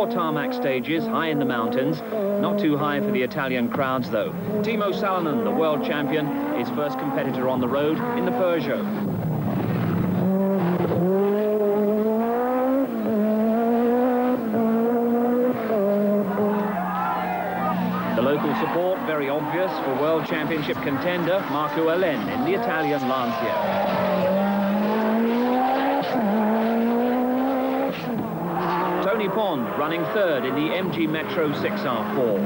4 tarmac stages high in the mountains. Not too high for the Italian crowds, though. Timo Salonen, the world champion, his first competitor on the road in the Peugeot. The local support very obvious for World Championship contender Marco Allen in the Italian Lancia. Tony Pond running third in the MG Metro 6R4.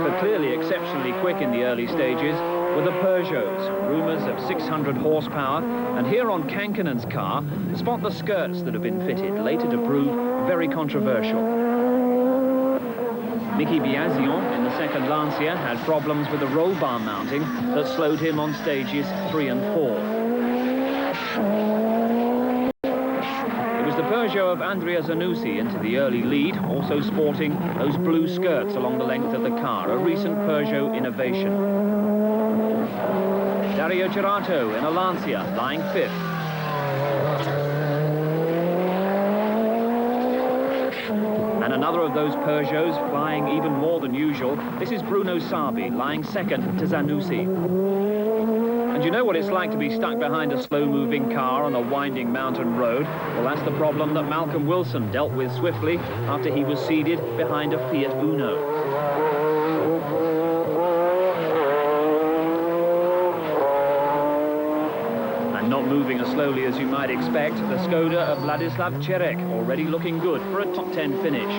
But clearly exceptionally quick in the early stages were the Peugeots, rumours of 600 horsepower, and here on Kankinen's car, spot the skirts that have been fitted, later to prove very controversial. Mickey Biasion in the second Lancia had problems with the roll bar mounting that slowed him on stages 3 and 4. The Peugeot of Andrea Zanussi into the early lead, also sporting those blue skirts along the length of the car, a recent Peugeot innovation. Dario Gerato in a Lancia, lying 5th. And another of those Peugeots flying even more than usual. This is Bruno Sabi, lying 2nd to Zanussi. And you know what it's like to be stuck behind a slow-moving car on a winding mountain road? Well, that's the problem that Malcolm Wilson dealt with swiftly after he was seated behind a Fiat Uno. And not moving as slowly as you might expect, the Skoda of Vladislav Čerek, already looking good for a top 10 finish.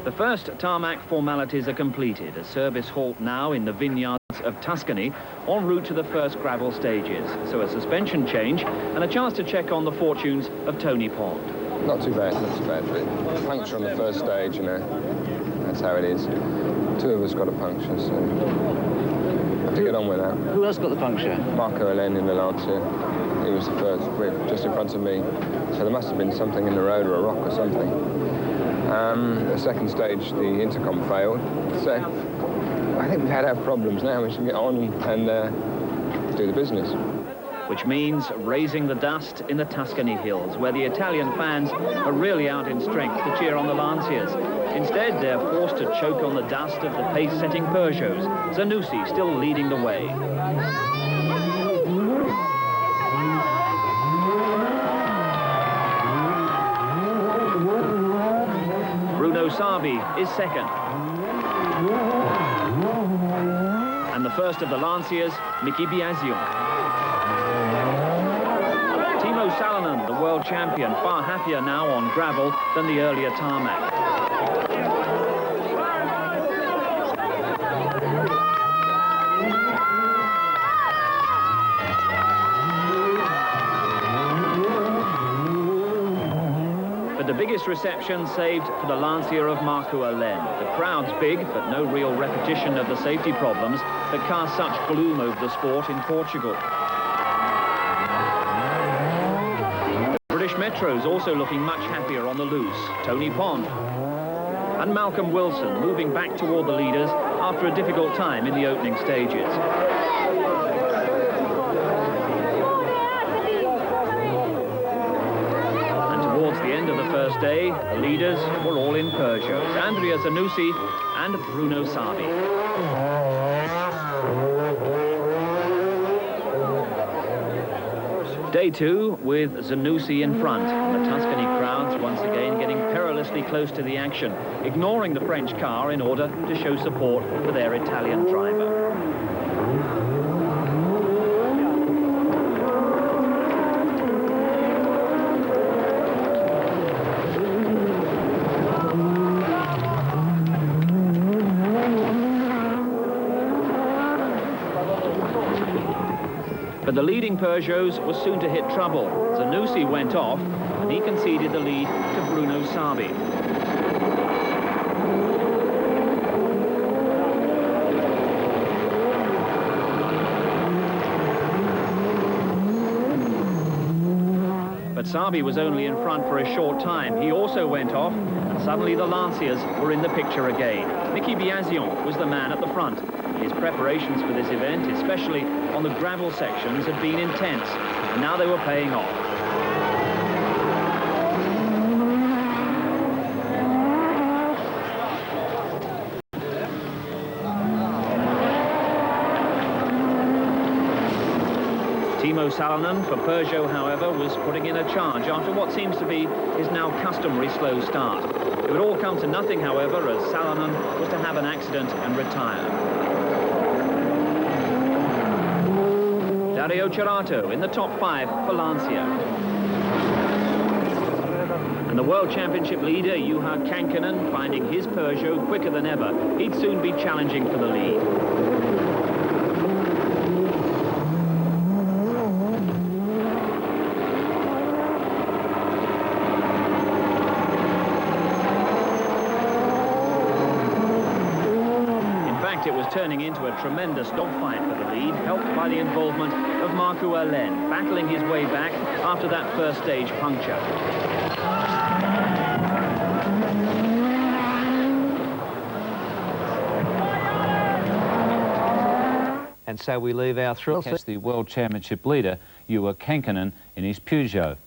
The first tarmac formalities are completed. A service halt now in the vineyards of Tuscany, en route to the first gravel stages. So a suspension change and a chance to check on the fortunes of Tony Pond. Not too bad, not too bad. Puncture on the first stage, you know. That's how it is. 2 of us got a puncture, so have to get on with that. Who else got the puncture? Marco Allen in the Lancia. He was the first, just in front of me. So there must have been something in the road or a rock or something. The second stage, the intercom failed. So I think we've had our problems now. We should get on and do the business. Which means raising the dust in the Tuscany hills, where the Italian fans are really out in strength to cheer on the Lancias. Instead, they're forced to choke on the dust of the pace-setting Peugeots. Zanussi still leading the way. Bruno Sabi is 2nd. And the first of the Lancias, Mickey Biasion. Timo Salonen, the world champion, far happier now on gravel than the earlier tarmac. The biggest reception saved for the Lancia of Marco Allen. The crowd's big, but no real repetition of the safety problems that cast such gloom over the sport in Portugal. The British Metro's also looking much happier on the loose. Tony Pond and Malcolm Wilson moving back toward the leaders after a difficult time in the opening stages. Towards the end of the first day, the leaders were all in Peugeots. Andrea Zanussi and Bruno Sabi. Day 2 with Zanussi in front. The Tuscany crowds once again getting perilously close to the action, ignoring the French car in order to show support for their Italian driver. But the leading Peugeots were soon to hit trouble. Zanussi went off, and he conceded the lead to Bruno Sabi. But Sabi was only in front for a short time. He also went off, and suddenly the Lancias were in the picture again. Mickey Biasion was the man at the front. His preparations for this event, especially on the gravel sections, had been intense, and now they were paying off. Timo Salonen for Peugeot, however, was putting in a charge after what seems to be his now customary slow start. It would all come to nothing, however, as Salonen was to have an accident and retire. Dario Cerato in the top 5 for Lancia. And the World Championship leader, Juha Kankkunen, finding his Peugeot quicker than ever. He'd soon be challenging for the lead. It was turning into a tremendous dogfight for the lead, helped by the involvement of Marco Alén, battling his way back after that first stage puncture. And so we leave our thrill test the World Championship leader, Juha Kankkunen, in his Peugeot.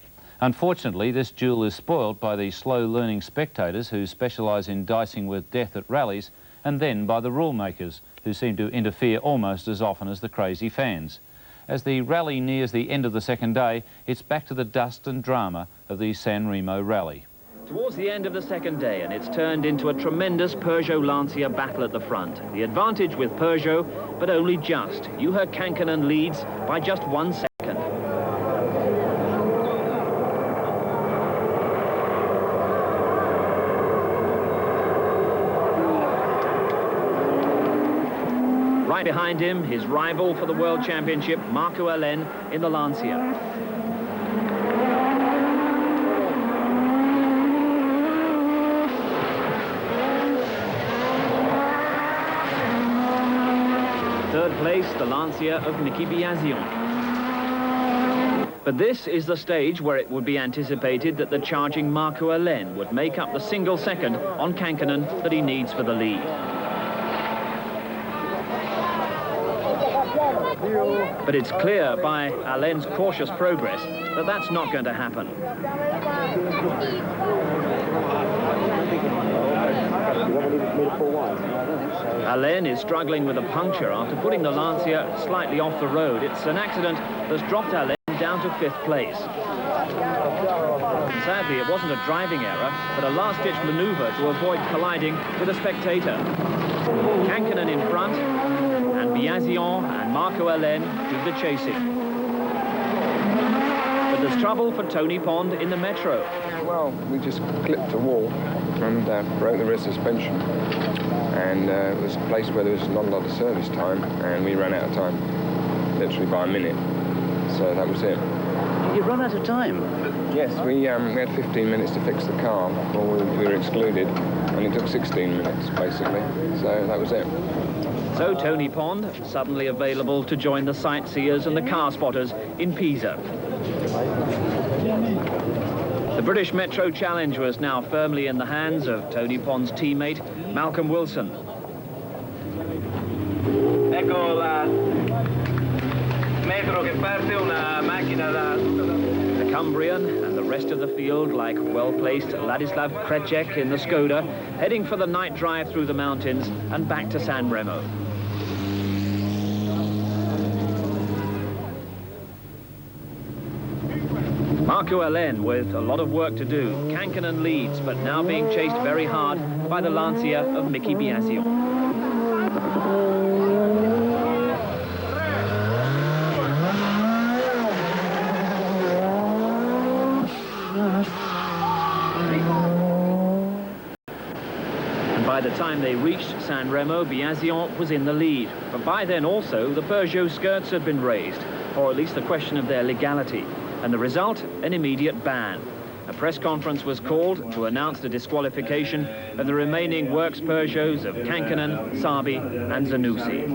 Unfortunately, this duel is spoiled by the slow-learning spectators who specialise in dicing with death at rallies, and then by the rule makers, who seem to interfere almost as often as the crazy fans. As the rally nears the end of the second day, it's back to the dust and drama of the Sanremo Rally. Towards the end of the second day, and it's turned into a tremendous Peugeot-Lancia battle at the front. The advantage with Peugeot, but only just. Juha Kankkunen leads by just 1 second. Right behind him, his rival for the World Championship, Marco Alén, in the Lancia. Third place, the Lancia of Mickey Biasion. But this is the stage where it would be anticipated that the charging Marco Alén would make up the single second on Kankkunen that he needs for the lead. But it's clear by Alén's cautious progress that that's not going to happen. Alén is struggling with a puncture after putting the Lancia slightly off the road. It's an accident that's dropped Alén down to 5th place. And sadly, it wasn't a driving error, but a last-ditch maneuver to avoid colliding with a spectator. Kankkunen in front, and Biasion and Marco Alén do the chasing. But there's trouble for Tony Pond in the Metro. Well, we just clipped a wall and broke the rear suspension. And it was a place where there was not a lot of service time, and we ran out of time, literally by a minute. So that was it. You run out of time? Yes, we had 15 minutes to fix the car before we were excluded, and it took 16 minutes, basically. So that was it. So Tony Pond, suddenly available to join the sightseers and the car spotters in Pisa. The British Metro Challenge was now firmly in the hands of Tony Pond's teammate, Malcolm Wilson. Ecco la metro che parte, una macchina da... The Cumbrian and the rest of the field, like well-placed Ladislav Krecek in the Skoda, heading for the night drive through the mountains and back to Sanremo. Marco Alén with a lot of work to do. Kankkunen leads, but now being chased very hard by the Lancia of Mickey Biasion. And by the time they reached Sanremo, Biasion was in the lead. But by then also, the Peugeot skirts had been raised, or at least the question of their legality. And the result, an immediate ban. A press conference was called to announce the disqualification of the remaining works Peugeots of Kankkunen, Sabi and Zanussi.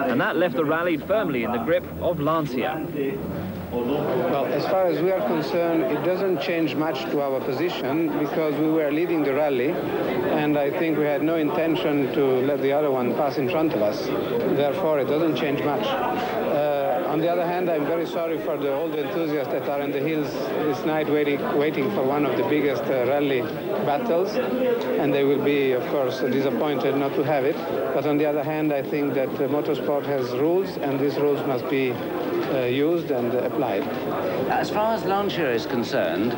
And that left the rally firmly in the grip of Lancia. Well, as far as we are concerned, it doesn't change much to our position because we were leading the rally, and I think we had no intention to let the other one pass in front of us. Therefore, it doesn't change much. On the other hand, I'm very sorry for all the enthusiasts that are in the hills this night waiting for one of the biggest rally battles, and they will be, of course, disappointed not to have it. But on the other hand, I think that motorsport has rules, and these rules must be used and applied. As far as Lancia is concerned,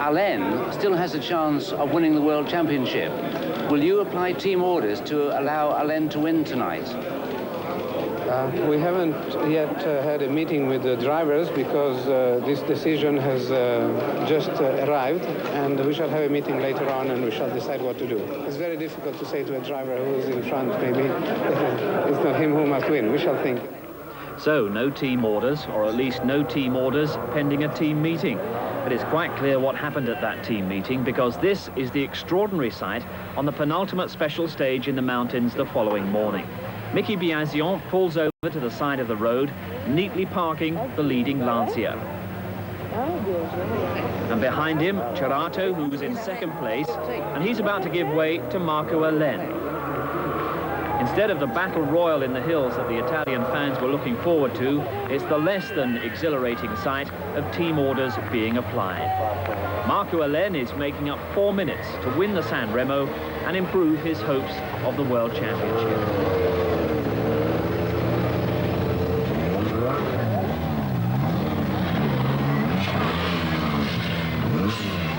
Alain still has a chance of winning the World Championship. Will you apply team orders to allow Alain to win tonight? We haven't yet had a meeting with the drivers because this decision has just arrived, and we shall have a meeting later on and we shall decide what to do. It's very difficult to say to a driver who is in front, maybe it's not him who must win. We shall think. So, no team orders, or at least no team orders pending a team meeting. But it's quite clear what happened at that team meeting, because this is the extraordinary sight on the penultimate special stage in the mountains the following morning. Mickey Biasion pulls over to the side of the road, neatly parking the leading Lancia. And behind him, Cerato, who was in second place, and he's about to give way to Marco Alain. Instead of the battle royal in the hills that the Italian fans were looking forward to, it's the less than exhilarating sight of team orders being applied. Marco Alain is making up 4 minutes to win the Sanremo and improve his hopes of the World Championship.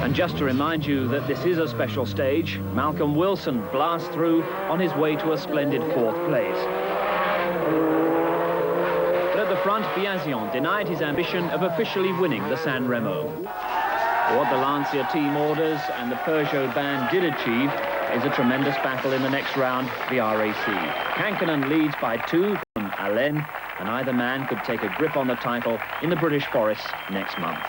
And just to remind you that this is a special stage, Malcolm Wilson blasts through on his way to a splendid 4th place. But at the front, Biasion denied his ambition of officially winning the Sanremo. What the Lancia team orders and the Peugeot band did achieve is a tremendous battle in the next round, the RAC. Kankkunen leads by 2 from Alain, and either man could take a grip on the title in the British forests next month.